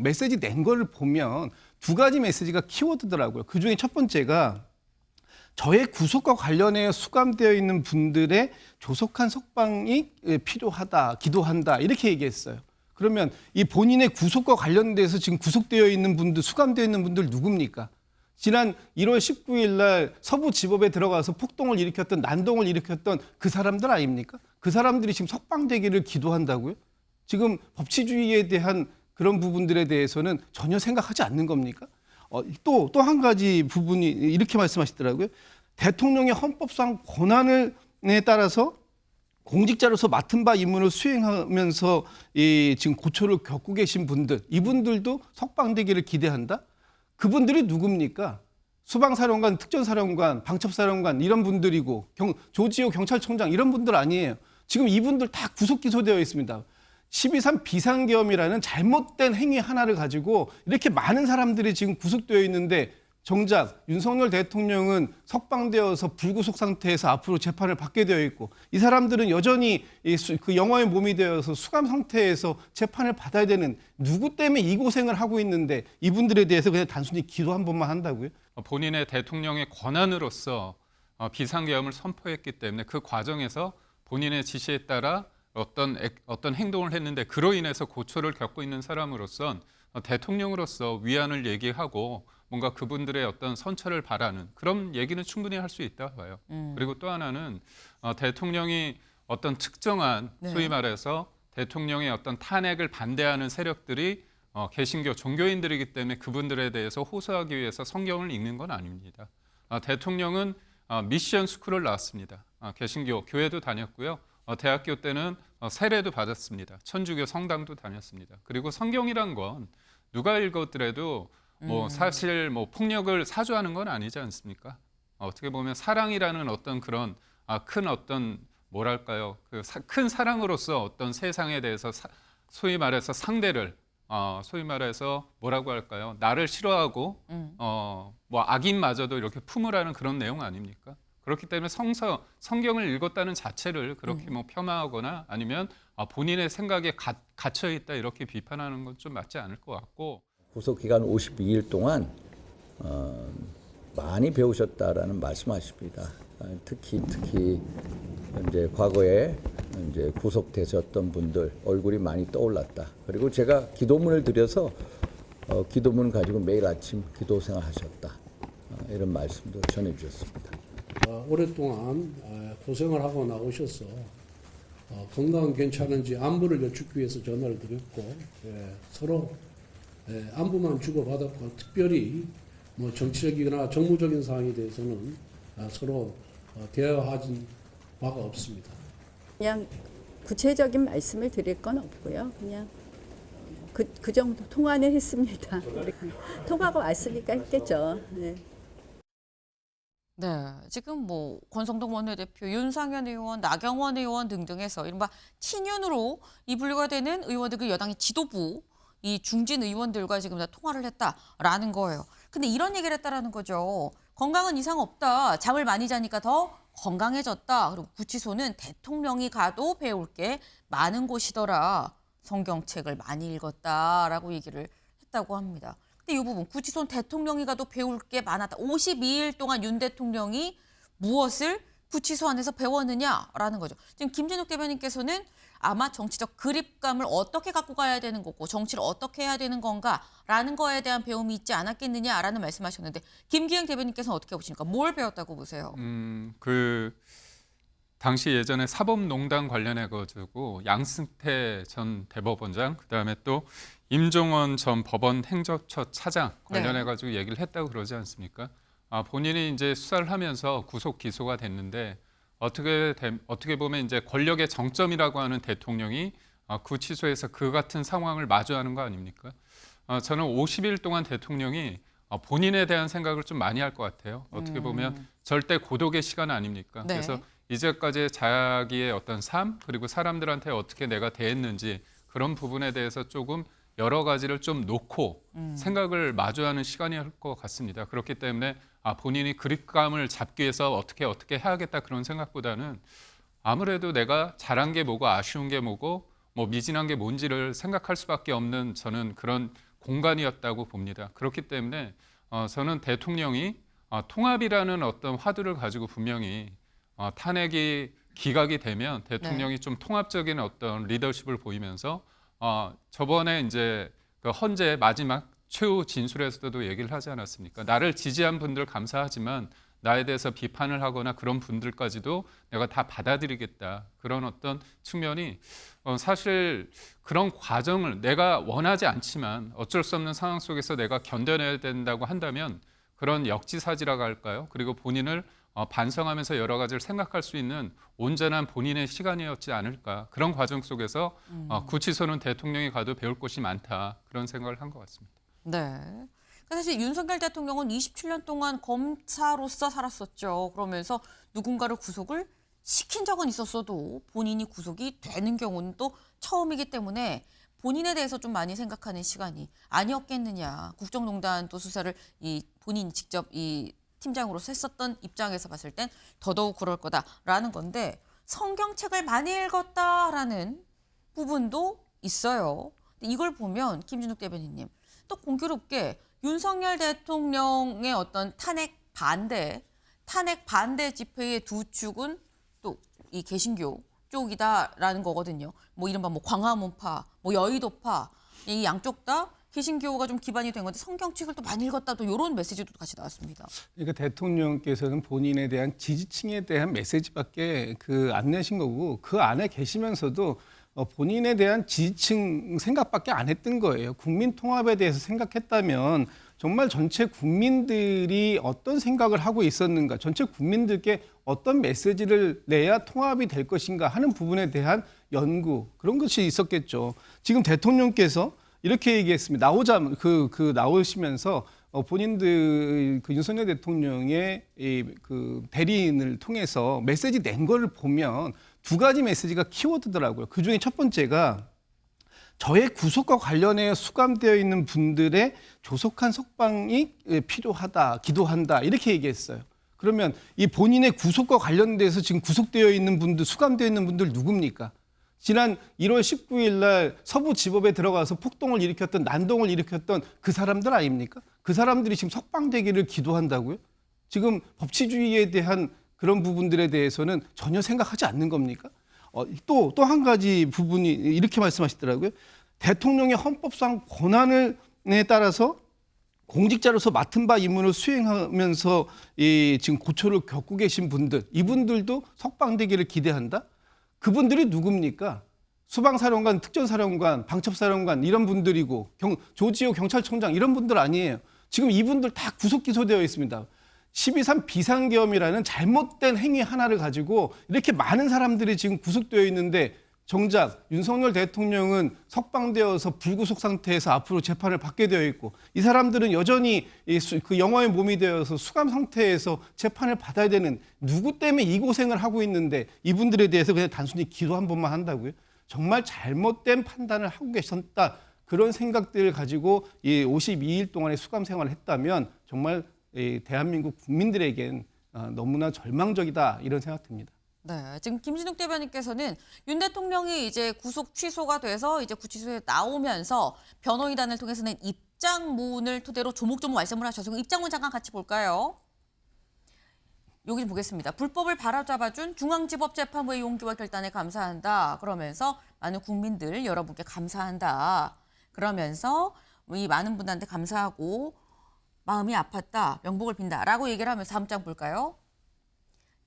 메시지 낸 거를 보면 두 가지 메시지가 키워드더라고요. 그중에 첫 번째가 저의 구속과 관련해 수감되어 있는 분들의 조속한 석방이 필요하다, 기도한다 이렇게 얘기했어요. 그러면 이 본인의 구속과 관련돼서 지금 구속되어 있는 분들, 수감되어 있는 분들 누굽니까? 지난 1월 19일 날 서부지법에 들어가서 폭동을 일으켰던, 난동을 일으켰던 그 사람들 아닙니까? 그 사람들이 지금 석방되기를 기도한다고요? 지금 법치주의에 대한 그런 부분들에 대해서는 전혀 생각하지 않는 겁니까? 또 한 가지 부분이 이렇게 말씀하시더라고요. 대통령의 헌법상 권한에 따라서 공직자로서 맡은 바 임무를 수행하면서 지금 고초를 겪고 계신 분들, 이분들도 석방되기를 기대한다? 그분들이 누굽니까? 수방사령관, 특전사령관, 방첩사령관 이런 분들이고 조지호 경찰청장 이런 분들 아니에요. 지금 이분들 다 구속 기소되어 있습니다. 12.3 비상계엄이라는 잘못된 행위 하나를 가지고 이렇게 많은 사람들이 지금 구속되어 있는데 정작 윤석열 대통령은 석방되어서 불구속 상태에서 앞으로 재판을 받게 되어 있고 이 사람들은 여전히 그 영화의 몸이 되어서 수감 상태에서 재판을 받아야 되는 누구 때문에 이 고생을 하고 있는데 이분들에 대해서 그냥 단순히 기도 한 번만 한다고요? 본인의 대통령의 권한으로서 비상계엄을 선포했기 때문에 그 과정에서 본인의 지시에 따라 어떤 행동을 했는데 그로 인해서 고초를 겪고 있는 사람으로선 대통령으로서 위안을 얘기하고 뭔가 그분들의 어떤 선처를 바라는 그런 얘기는 충분히 할 수 있다고 봐요. 그리고 또 하나는 대통령이 어떤 특정한 소위 말해서 대통령의 어떤 탄핵을 반대하는 세력들이 개신교 종교인들이기 때문에 그분들에 대해서 호소하기 위해서 성경을 읽는 건 아닙니다. 대통령은 미션 스쿨을 나왔습니다. 개신교 교회도 다녔고요. 대학교 때는 세례도 받았습니다. 천주교 성당도 다녔습니다. 그리고 성경이란 건 누가 읽었더라도 사실 폭력을 사주하는 건 아니지 않습니까? 어떻게 보면 사랑이라는 어떤 그런 큰 어떤 뭐랄까요? 큰 사랑으로서 어떤 세상에 대해서 소위 말해서 상대를 소위 말해서 뭐라고 할까요? 나를 싫어하고 악인마저도 이렇게 품으라는 그런 내용 아닙니까? 그렇기 때문에 성경을 읽었다는 자체를 그렇게 폄하하거나 아니면 본인의 생각에 갇혀 있다 이렇게 비판하는 건 좀 맞지 않을 것 같고. 구속 기간 52일 동안 많이 배우셨다라는 말씀하십니다. 특히 이제 과거에 이제 구속되셨던 분들 얼굴이 많이 떠올랐다. 그리고 제가 기도문을 드려서 기도문 가지고 매일 아침 기도 생활하셨다. 이런 말씀도 전해주셨습니다. 오랫동안 고생을 하고 나오셔서 건강 괜찮은지 안부를 여쭙기 위해서 전화를 드렸고 서로 안부만 주고받았고 특별히 정치적이거나 정무적인 사항에 대해서는 서로 대화하진 바가 없습니다. 그냥 구체적인 말씀을 드릴 건 없고요. 그냥 그 정도 통화는 했습니다. 통화가 왔으니까 했겠죠. 네. 네, 지금 권성동 원내대표, 윤상현 의원, 나경원 의원 등등해서 이른바 친윤으로 분류가 되는 의원들 그 여당의 지도부 이 중진 의원들과 지금 다 통화를 했다라는 거예요. 근데 이런 얘기를 했다라는 거죠. 건강은 이상 없다. 잠을 많이 자니까 더 건강해졌다. 그리고 구치소는 대통령이 가도 배울 게 많은 곳이더라. 성경책을 많이 읽었다라고 얘기를 했다고 합니다. 근데 이 부분 구치소는 대통령이 가도 배울 게 많았다. 52일 동안 윤 대통령이 무엇을 구치소 안에서 배웠느냐라는 거죠. 지금 김진욱 대변인께서는 아마 정치적 그립감을 어떻게 갖고 가야 되는 거고 정치를 어떻게 해야 되는 건가라는 거에 대한 배움이 있지 않았겠느냐라는 말씀하셨는데 김기영 대변인께서는 어떻게 보십니까? 뭘 배웠다고 보세요? 당시 예전에 사법농단 관련해 가지고 양승태 전 대법원장 그다음에 또 임종원 전 법원 행정처 차장 관련해 가지고 얘기를 했다고 그러지 않습니까? 본인이 이제 수사를 하면서 구속 기소가 됐는데 어떻게 보면 이제 권력의 정점이라고 하는 대통령이 구치소에서 그 같은 상황을 마주하는 거 아닙니까? 저는 50일 동안 대통령이 본인에 대한 생각을 좀 많이 할 것 같아요. 어떻게 보면 절대 고독의 시간 아닙니까? 네. 그래서 이제까지의 자기의 어떤 삶 그리고 사람들한테 어떻게 내가 대했는지 그런 부분에 대해서 조금 여러 가지를 좀 놓고 생각을 마주하는 시간이 것 같습니다. 그렇기 때문에 본인이 그립감을 잡기 위해서 어떻게 해야겠다 그런 생각보다는 아무래도 내가 잘한 게 뭐고 아쉬운 게 뭐고 미진한 게 뭔지를 생각할 수밖에 없는 저는 그런 공간이었다고 봅니다. 그렇기 때문에 저는 대통령이 통합이라는 어떤 화두를 가지고 분명히 탄핵이 기각이 되면 대통령이 좀 통합적인 어떤 리더십을 보이면서 저번에 이제 그 헌재 마지막 최후 진술에서도 얘기를 하지 않았습니까? 나를 지지한 분들 감사하지만 나에 대해서 비판을 하거나 그런 분들까지도 내가 다 받아들이겠다. 그런 어떤 측면이 사실 그런 과정을 내가 원하지 않지만 어쩔 수 없는 상황 속에서 내가 견뎌내야 된다고 한다면 그런 역지사지라고 할까요? 그리고 본인을 반성하면서 여러 가지를 생각할 수 있는 온전한 본인의 시간이었지 않을까. 그런 과정 속에서 구치소는 대통령이 가도 배울 것이 많다. 그런 생각을 한 것 같습니다. 네. 사실 윤석열 대통령은 27년 동안 검사로서 살았었죠. 그러면서 누군가를 구속을 시킨 적은 있었어도 본인이 구속이 되는 경우는 또 처음이기 때문에 본인에 대해서 좀 많이 생각하는 시간이 아니었겠느냐. 국정농단 또 수사를 본인 직접 팀장으로서 했었던 입장에서 봤을 땐 더더욱 그럴 거다라는 건데 성경책을 많이 읽었다라는 부분도 있어요. 이걸 보면 김진욱 대변인님 또 공교롭게 윤석열 대통령의 어떤 탄핵 반대 집회의 두 축은 또 이 개신교 쪽이다라는 거거든요. 뭐 이른바 뭐 광화문파, 뭐 여의도파 이 양쪽 다 개신교가 좀 기반이 된 건데 성경책을 또 많이 읽었다 또 이런 메시지도 같이 나왔습니다. 그러니까 대통령께서는 본인에 대한 지지층에 대한 메시지밖에 안 내신 거고 그 안에 계시면서도 본인에 대한 지지층 생각밖에 안 했던 거예요. 국민 통합에 대해서 생각했다면 정말 전체 국민들이 어떤 생각을 하고 있었는가, 전체 국민들께 어떤 메시지를 내야 통합이 될 것인가 하는 부분에 대한 연구 그런 것이 있었겠죠. 지금 대통령께서 이렇게 얘기했습니다. 나오시면서 본인들 윤석열 대통령의 대리인을 통해서 메시지 낸 거를 보면 두 가지 메시지가 키워드더라고요. 그 중에 첫 번째가 저의 구속과 관련해 수감되어 있는 분들의 조속한 석방이 필요하다, 기도한다 이렇게 얘기했어요. 그러면 이 본인의 구속과 관련돼서 지금 구속되어 있는 분들, 수감되어 있는 분들 누굽니까? 지난 1월 19일 날 서부지법에 들어가서 폭동을 일으켰던 난동을 일으켰던 그 사람들 아닙니까? 그 사람들이 지금 석방되기를 기도한다고요? 지금 법치주의에 대한 그런 부분들에 대해서는 전혀 생각하지 않는 겁니까? 또 한 가지 부분이 이렇게 말씀하시더라고요. 대통령의 헌법상 권한에 따라서 공직자로서 맡은 바 임무를 수행하면서 지금 고초를 겪고 계신 분들, 이분들도 석방되기를 기대한다? 그분들이 누굽니까? 수방사령관, 특전사령관, 방첩사령관 이런 분들이고 조지호 경찰청장 이런 분들 아니에요. 지금 이분들 다 구속 기소되어 있습니다. 12.3 비상계엄이라는 잘못된 행위 하나를 가지고 이렇게 많은 사람들이 지금 구속되어 있는데 정작 윤석열 대통령은 석방되어서 불구속 상태에서 앞으로 재판을 받게 되어 있고 이 사람들은 여전히 그 영화의 몸이 되어서 수감 상태에서 재판을 받아야 되는 누구 때문에 이 고생을 하고 있는데 이분들에 대해서 그냥 단순히 기도 한 번만 한다고요? 정말 잘못된 판단을 하고 계셨다. 그런 생각들을 가지고 이 52일 동안의 수감 생활을 했다면 정말 대한민국 국민들에겐 너무나 절망적이다 이런 생각 듭니다. 네, 지금 김진욱 대변인께서는 윤 대통령이 이제 구속 취소가 돼서 이제 구치소에 나오면서 변호인단을 통해서 낸 입장문을 토대로 조목조목 말씀을 하셔서 그 입장문 잠깐 같이 볼까요? 여기 좀 보겠습니다. 불법을 바로잡아준 중앙지법재판부의 용기와 결단에 감사한다. 그러면서 많은 국민들 여러분께 감사한다. 그러면서 이 많은 분한테 감사하고 마음이 아팠다. 명복을 빈다라고 얘기를 하면서 다음 장 볼까요?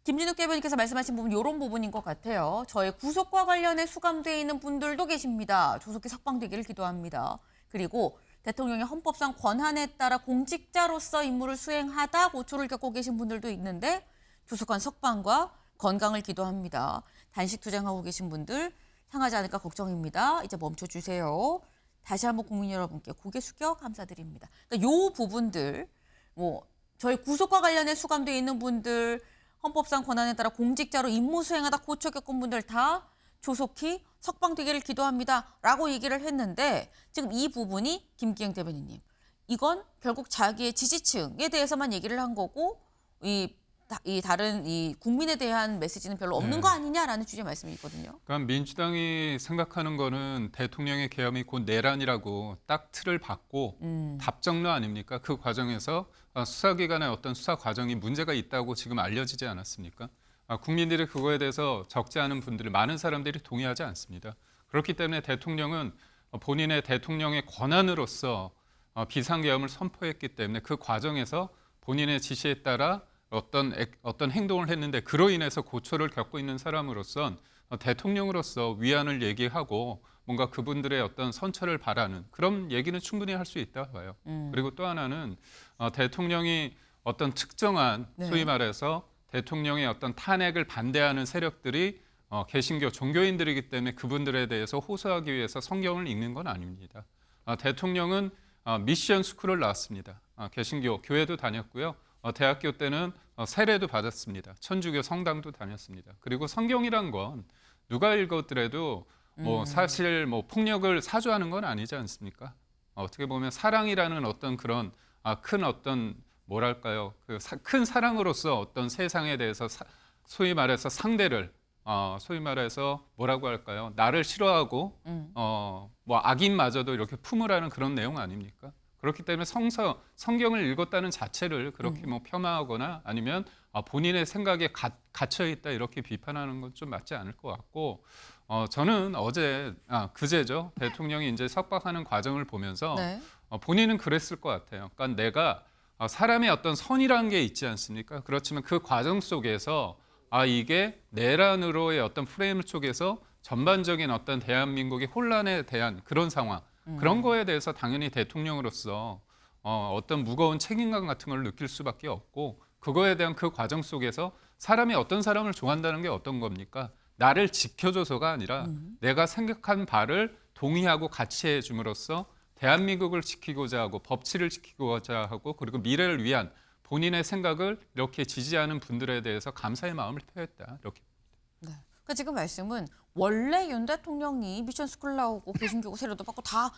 김진욱 대변인께서 말씀하신 부분 이런 부분인 것 같아요. 저의 구속과 관련해 수감되어 있는 분들도 계십니다. 조속히 석방되기를 기도합니다. 그리고 대통령의 헌법상 권한에 따라 공직자로서 임무를 수행하다 고초를 겪고 계신 분들도 있는데 조속한 석방과 건강을 기도합니다. 단식 투쟁하고 계신 분들 상하지 않을까 걱정입니다. 이제 멈춰주세요. 다시 한번 국민 여러분께 고개 숙여 감사드립니다. 그러니까 요 부분들, 저희 구속과 관련해 수감되어 있는 분들, 헌법상 권한에 따라 공직자로 임무 수행하다 고초 겪은 분들 다 조속히 석방되기를 기도합니다라고 얘기를 했는데 지금 이 부분이 김기영 대변인님, 이건 결국 자기의 지지층에 대해서만 얘기를 한 거고 이 이 다른 이 국민에 대한 메시지는 별로 없는 거 아니냐라는 취지의 말씀이 있거든요. 그러니까 민주당이 생각하는 거는 대통령의 계엄이 곧 내란이라고 딱 틀을 받고 답정너 아닙니까? 그 과정에서 수사기관의 어떤 수사 과정이 문제가 있다고 지금 알려지지 않았습니까? 국민들이 그거에 대해서 적지 않은 분들이 많은 사람들이 동의하지 않습니다. 그렇기 때문에 대통령은 본인의 대통령의 권한으로서 비상계엄을 선포했기 때문에 그 과정에서 본인의 지시에 따라 어떤 행동을 했는데 그로 인해서 고초를 겪고 있는 사람으로선 대통령으로서 위안을 얘기하고 뭔가 그분들의 어떤 선처를 바라는 그런 얘기는 충분히 할 수 있다고 봐요. 그리고 또 하나는 대통령이 어떤 특정한 소위 말해서 대통령의 어떤 탄핵을 반대하는 세력들이 개신교 종교인들이기 때문에 그분들에 대해서 호소하기 위해서 성경을 읽는 건 아닙니다. 대통령은 미션 스쿨을 나왔습니다. 개신교 교회도 다녔고요. 대학교 때는 세례도 받았습니다. 천주교 성당도 다녔습니다. 그리고 성경이란 건 누가 읽었더라도 사실 폭력을 사주하는 건 아니지 않습니까? 어떻게 보면 사랑이라는 어떤 그런 큰 어떤 뭐랄까요? 큰 사랑으로서 어떤 세상에 대해서 소위 말해서 상대를 소위 말해서 뭐라고 할까요? 나를 싫어하고 악인마저도 이렇게 품으라는 그런 내용 아닙니까? 그렇기 때문에 성경을 읽었다는 자체를 그렇게 폄하하거나 아니면 본인의 생각에 갇혀 있다 이렇게 비판하는 건 좀 맞지 않을 것 같고 저는 그제죠 대통령이 이제 석방하는 과정을 보면서 본인은 그랬을 것 같아요. 그러니까 내가 사람의 어떤 선이라는 게 있지 않습니까? 그렇지만 그 과정 속에서 이게 내란으로의 어떤 프레임 속에서 전반적인 어떤 대한민국의 혼란에 대한 그런 상황 그런 거에 대해서 당연히 대통령으로서 어떤 무거운 책임감 같은 걸 느낄 수밖에 없고 그거에 대한 그 과정 속에서 사람이 어떤 사람을 좋아한다는 게 어떤 겁니까? 나를 지켜줘서가 아니라 내가 생각한 바를 동의하고 같이 해줌으로써 대한민국을 지키고자 하고 법치를 지키고자 하고 그리고 미래를 위한 본인의 생각을 이렇게 지지하는 분들에 대해서 감사의 마음을 표했다. 이렇게. 네. 그러니까 지금 말씀은 원래 윤 대통령이 미션 스쿨 나오고 개신교 세례도 받고 다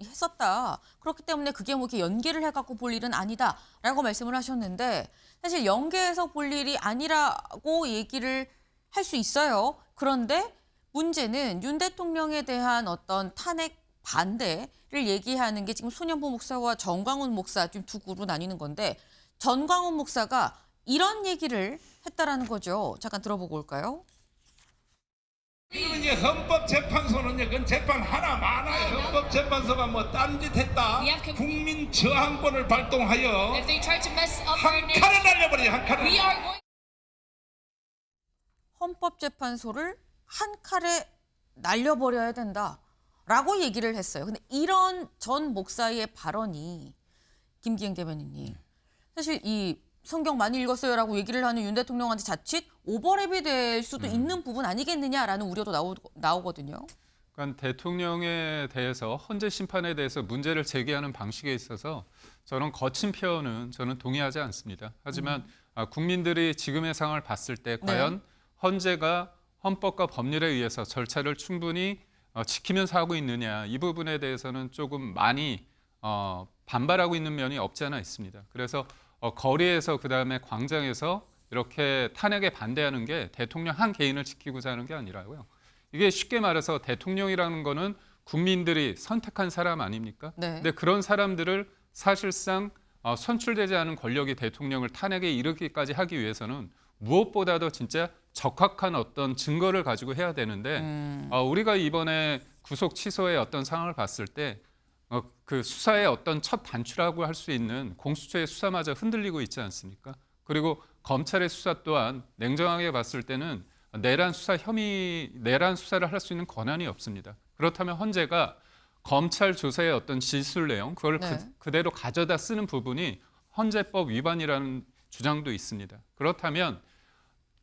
했었다. 그렇기 때문에 그게 뭐 이렇게 연계를 해갖고 볼 일은 아니다라고 말씀을 하셨는데 사실 연계해서 볼 일이 아니라고 얘기를 할 수 있어요. 그런데 문제는 윤 대통령에 대한 어떤 탄핵 반대를 얘기하는 게 지금 손현보 목사와 정광훈 목사 좀 두 그룹으로 나뉘는 건데 전광훈 목사가 이런 얘기를 했다라는 거죠. 잠깐 들어보고 올까요? 이제 헌법재판소는 그건 재판 하나 많아요. 헌법재판소가 뭐 딴짓했다. 국민 저항권을 발동하여 If they try to mess up 한 our nation, 칼을 날려버려 한 칼을. we are going. 헌법재판소를 한 칼에 날려버려야 된다라고 얘기를 했어요. 근데 이런 전 목사의 발언이 김기행 대변인님 사실 이 성경 많이 읽었어요라고 얘기를 하는 윤 대통령한테 자칫 오버랩이 될 수도 있는 부분 아니겠느냐라는 우려도 나오거든요. 그러니까 대통령에 대해서 헌재 심판에 대해서 문제를 제기하는 방식에 있어서 저는 거친 표현은 저는 동의하지 않습니다. 하지만 국민들이 지금의 상황을 봤을 때 과연 헌재가 헌법과 법률에 의해서 절차를 충분히 지키면서 하고 있느냐 이 부분에 대해서는 조금 많이 반발하고 있는 면이 없지 않아 있습니다. 그래서 거리에서 그다음에 광장에서 이렇게 탄핵에 반대하는 게 대통령 한 개인을 지키고자 하는 게 아니라고요. 이게 쉽게 말해서 대통령이라는 거는 국민들이 선택한 사람 아닙니까? 네. 근데 그런 사람들을 사실상 선출되지 않은 권력이 대통령을 탄핵에 이르기까지 하기 위해서는 무엇보다도 진짜 적확한 어떤 증거를 가지고 해야 되는데 우리가 이번에 구속 취소의 어떤 상황을 봤을 때 그 수사의 어떤 첫 단추라고 할 수 있는 공수처의 수사마저 흔들리고 있지 않습니까? 그리고 검찰의 수사 또한 냉정하게 봤을 때는 내란 수사를 할 수 있는 권한이 없습니다. 그렇다면 헌재가 검찰 조사의 어떤 진술 내용 그걸 그대로 가져다 쓰는 부분이 헌재법 위반이라는 주장도 있습니다. 그렇다면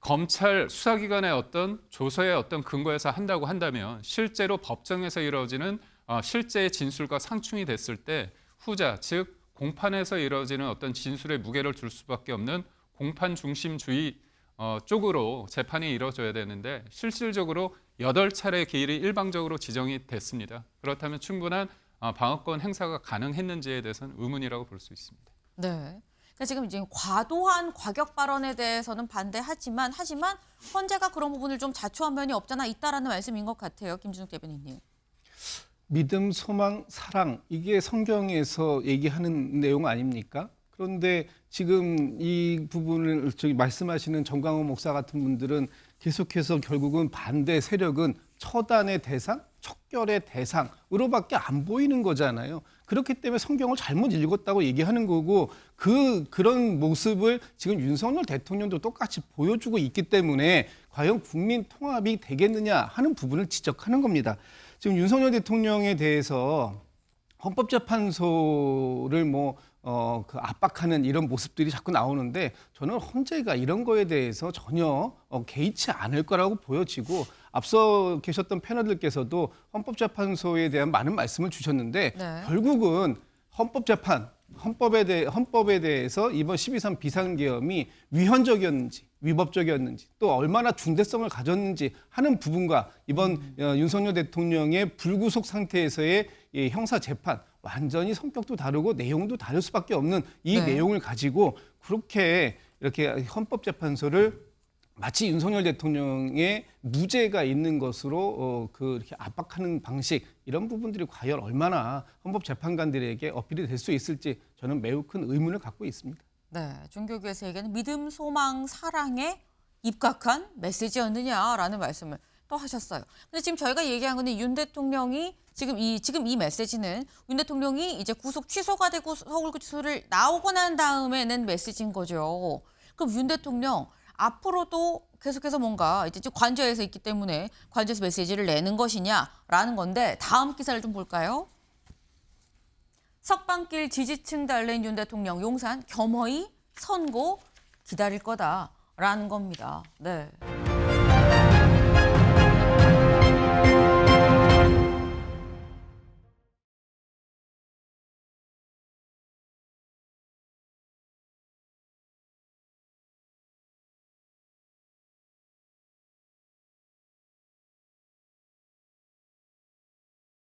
검찰 수사기관의 어떤 조서의 어떤 근거에서 한다고 한다면 실제로 법정에서 이루어지는 실제의 진술과 상충이 됐을 때 후자 즉 공판에서 이루어지는 어떤 진술의 무게를 둘 수밖에 없는 공판 중심주의 쪽으로 재판이 이루어져야 되는데 실질적으로 8차례 기일이 일방적으로 지정이 됐습니다. 그렇다면 충분한 방어권 행사가 가능했는지에 대해서는 의문이라고 볼 수 있습니다. 네. 그러니까 지금 이제 과도한 과격 발언에 대해서는 반대하지만 헌재가 그런 부분을 좀 자초한 면이 없잖아 있다라는 말씀인 것 같아요. 김준욱 대변인님. 믿음, 소망, 사랑 이게 성경에서 얘기하는 내용 아닙니까? 그런데 지금 이 부분을 저기 말씀하시는 정광호 목사 같은 분들은 계속해서 결국은 반대 세력은 처단의 대상, 척결의 대상으로밖에 안 보이는 거잖아요. 그렇기 때문에 성경을 잘못 읽었다고 얘기하는 거고 그런 모습을 지금 윤석열 대통령도 똑같이 보여주고 있기 때문에 과연 국민 통합이 되겠느냐 하는 부분을 지적하는 겁니다. 지금 윤석열 대통령에 대해서 헌법재판소를 그 압박하는 이런 모습들이 자꾸 나오는데 저는 헌재가 이런 거에 대해서 전혀 개의치 않을 거라고 보여지고 앞서 계셨던 패널들께서도 헌법재판소에 대한 많은 말씀을 주셨는데 네. 결국은 헌법에 대해서 이번 12.3 비상계엄이 위헌적이었는지 위법적이었는지 또 얼마나 중대성을 가졌는지 하는 부분과 이번 윤석열 대통령의 불구속 상태에서의 이 형사 재판 완전히 성격도 다르고 내용도 다를 수밖에 없는 이 네. 내용을 가지고 그렇게 이렇게 헌법재판소를 마치 윤석열 대통령의 무죄가 있는 것으로 이렇게 압박하는 방식 이런 부분들이 과연 얼마나 헌법재판관들에게 어필이 될 수 있을지 저는 매우 큰 의문을 갖고 있습니다. 네, 종교교회에서에게는 믿음, 소망, 사랑에 입각한 메시지였느냐라는 말씀을 또 하셨어요. 근데 지금 저희가 얘기한 거는 윤 대통령이 지금 이 메시지는 윤 대통령이 이제 구속 취소가 되고 서울구치소를 나오고 난 다음에 낸 메시지인 거죠. 그럼 윤 대통령 앞으로도 계속해서 뭔가 이제 관저에서 있기 때문에 관저에서 메시지를 내는 것이냐라는 건데 다음 기사를 좀 볼까요? 석방길 지지층 달랜 윤 대통령 용산 겸허히 선고 기다릴 거다라는 겁니다. 네.